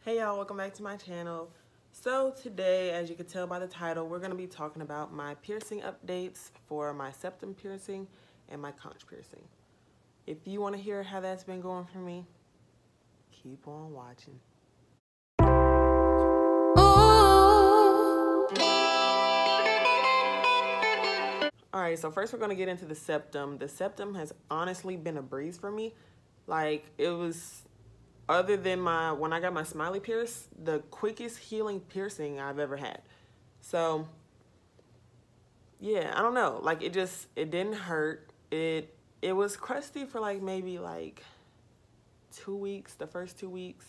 Hey y'all, welcome back to my channel. So today, as you can tell by the title, we're going to be talking about my piercing updates for my septum piercing and my conch piercing. If you want to hear how that's been going for me, keep on watching. Alright, so first we're going to get into the septum. The septum has honestly been a breeze for me. Like, it was, other than when I got my smiley pierce, the quickest healing piercing I've ever had. So, yeah, I don't know. Like, it didn't hurt. It was crusty for like maybe like 2 weeks, the first 2 weeks.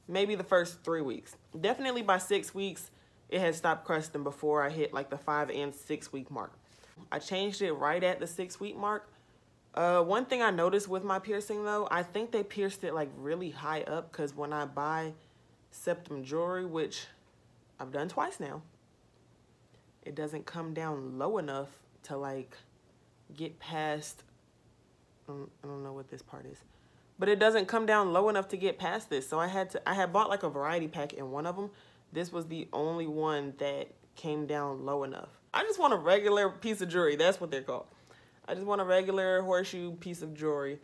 Maybe the first 3 weeks. Definitely by 6 weeks, it had stopped crusting before I hit like the 5 and 6 week mark. I changed it right at the 6 week mark. One thing I noticed with my piercing though, I think they pierced it like really high up, because when I buy septum jewelry, which I've done twice now, it doesn't come down low enough to like get past, I don't know what this part is, but it doesn't come down low enough to get past this. So I had bought like a variety pack in one of them. This was the only one that came down low enough. I just want a regular piece of jewelry. That's what they're called. I just want a regular horseshoe piece of jewelry,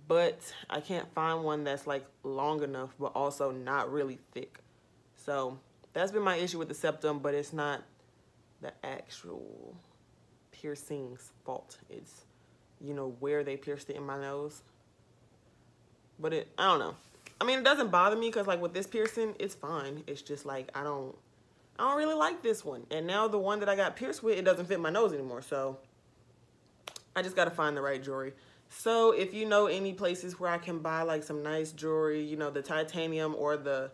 but I can't find one that's like long enough, but also not really thick. So that's been my issue with the septum, but it's not the actual piercing's fault. It's, you know, where they pierced it in my nose. But I don't know. I mean, it doesn't bother me because like with this piercing, it's fine. It's just like, I don't really like this one. And now the one that I got pierced with, it doesn't fit my nose anymore. So I just got to find the right jewelry. So if you know any places where I can buy like some nice jewelry, you know, the titanium or the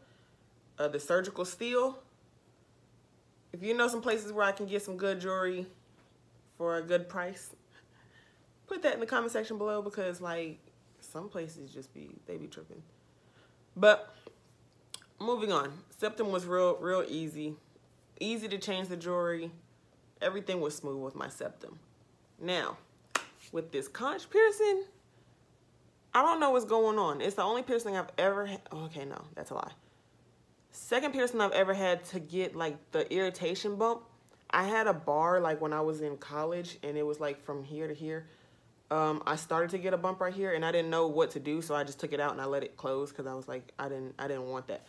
surgical steel. If you know some places where I can get some good jewelry for a good price, put that in the comment section below, because like some places they be tripping. But moving on, septum was real easy to change the jewelry. Everything was smooth with my septum. Now with this conch piercing, I don't know what's going on. It's the only piercing I've ever had. Oh, okay, no, that's a lie. Second piercing I've ever had to get like the irritation bump. I had a bar like when I was in college, and it was like from here to here. I started to get a bump right here, and I didn't know what to do, so I just took it out and I let it close, because I was like, I didn't want that.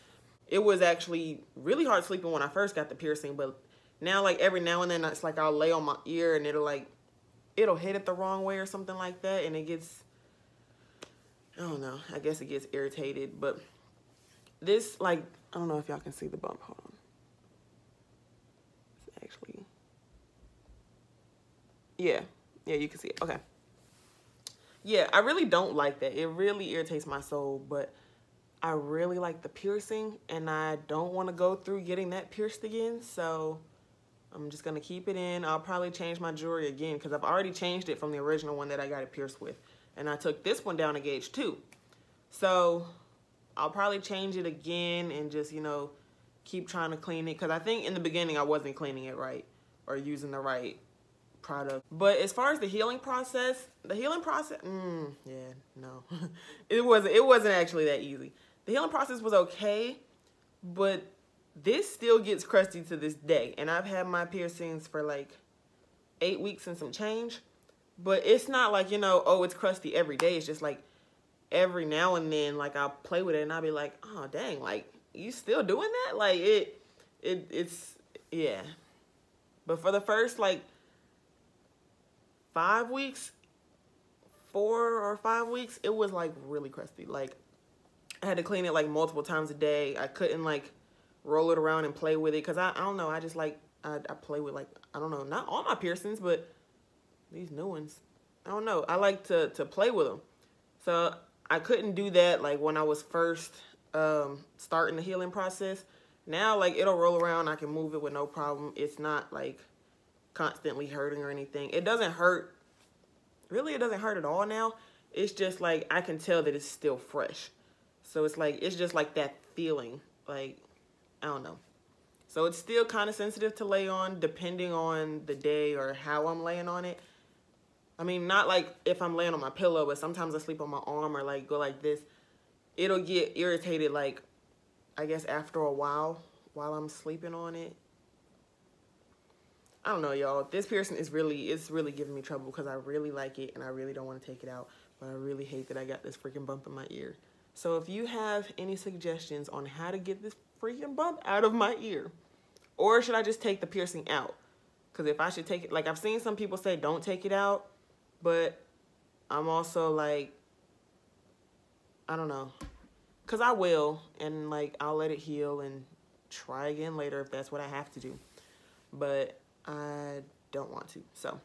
It was actually really hard sleeping when I first got the piercing, but now like every now and then it's like I'll lay on my ear and it'll hit it the wrong way or something like that, and it gets, I don't know, I guess it gets irritated. But this, like, I don't know if y'all can see the bump. Hold on. It's actually, yeah, you can see it. Okay. Yeah, I really don't like that. It really irritates my soul, but I really like the piercing, and I don't want to go through getting that pierced again, so I'm just going to keep it in. I'll probably change my jewelry again, because I've already changed it from the original one that I got it pierced with, and I took this one down a gauge too. So I'll probably change it again and just, you know, keep trying to clean it, because I think in the beginning I wasn't cleaning it right or using the right product. But as far as the healing process, yeah, no. it wasn't actually that easy. The healing process was okay, but this still gets crusty to this day. And I've had my piercings for like 8 weeks and some change, but it's not like, you know, oh, it's crusty every day. It's just like every now and then, like I'll play with it and I'll be like, oh dang, like you still doing that? Like it's yeah. But for the first like 5 weeks, 4 or 5 weeks, it was like really crusty. Like I had to clean it like multiple times a day. I couldn't like roll it around and play with it, because I don't know, I just like, I play with like, I don't know, not all my piercings, but these new ones, I don't know, I like to play with them. So I couldn't do that like when I was first starting the healing process. Now like it'll roll around, I can move it with no problem. It's not like constantly hurting or anything. It doesn't hurt, really, it doesn't hurt at all now. It's just like I can tell that it's still fresh. So it's like, it's just like that feeling, like, I don't know. So it's still kind of sensitive to lay on, depending on the day or how I'm laying on it. I mean, not like if I'm laying on my pillow, but sometimes I sleep on my arm or like go like this. It'll get irritated like I guess after a while I'm sleeping on it. I don't know, y'all. This piercing is really giving me trouble because I really like it and I really don't want to take it out. But I really hate that I got this freaking bump in my ear. So if you have any suggestions on how to get this freaking bump out of my ear, or should I just take the piercing out? Because if I should take it, like I've seen some people say don't take it out, but I'm also like, I don't know. Because I will, and like I'll let it heal and try again later if that's what I have to do. But I don't want to. So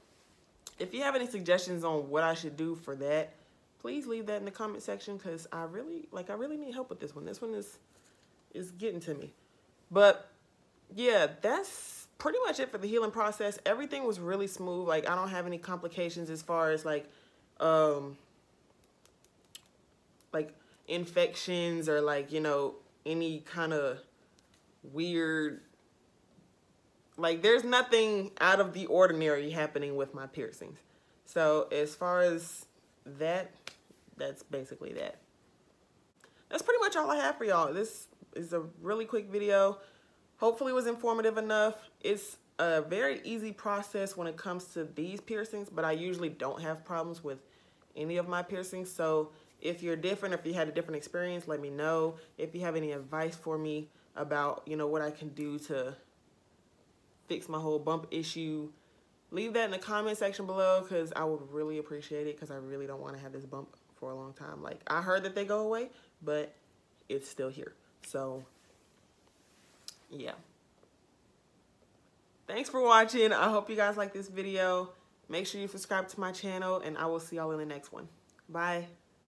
if you have any suggestions on what I should do for that, please leave that in the comment section because I really need help with this one. This one is getting to me. But yeah, that's pretty much it for the healing process. Everything was really smooth. Like I don't have any complications as far as like infections or like, you know, any kind of weird, like there's nothing out of the ordinary happening with my piercings. So as far as that, that's basically that. That's pretty much all I have for y'all. This is a really quick video. Hopefully it was informative enough. It's a very easy process when it comes to these piercings, but I usually don't have problems with any of my piercings. So if you're different, if you had a different experience, let me know. If you have any advice for me about, you know, what I can do to fix my whole bump issue, leave that in the comment section below because I would really appreciate it because I really don't want to have this bump for a long time. Like I heard that they go away, but it's still here. So yeah. Thanks for watching. I hope you guys like this video. Make sure you subscribe to my channel and I will see y'all in the next one. Bye.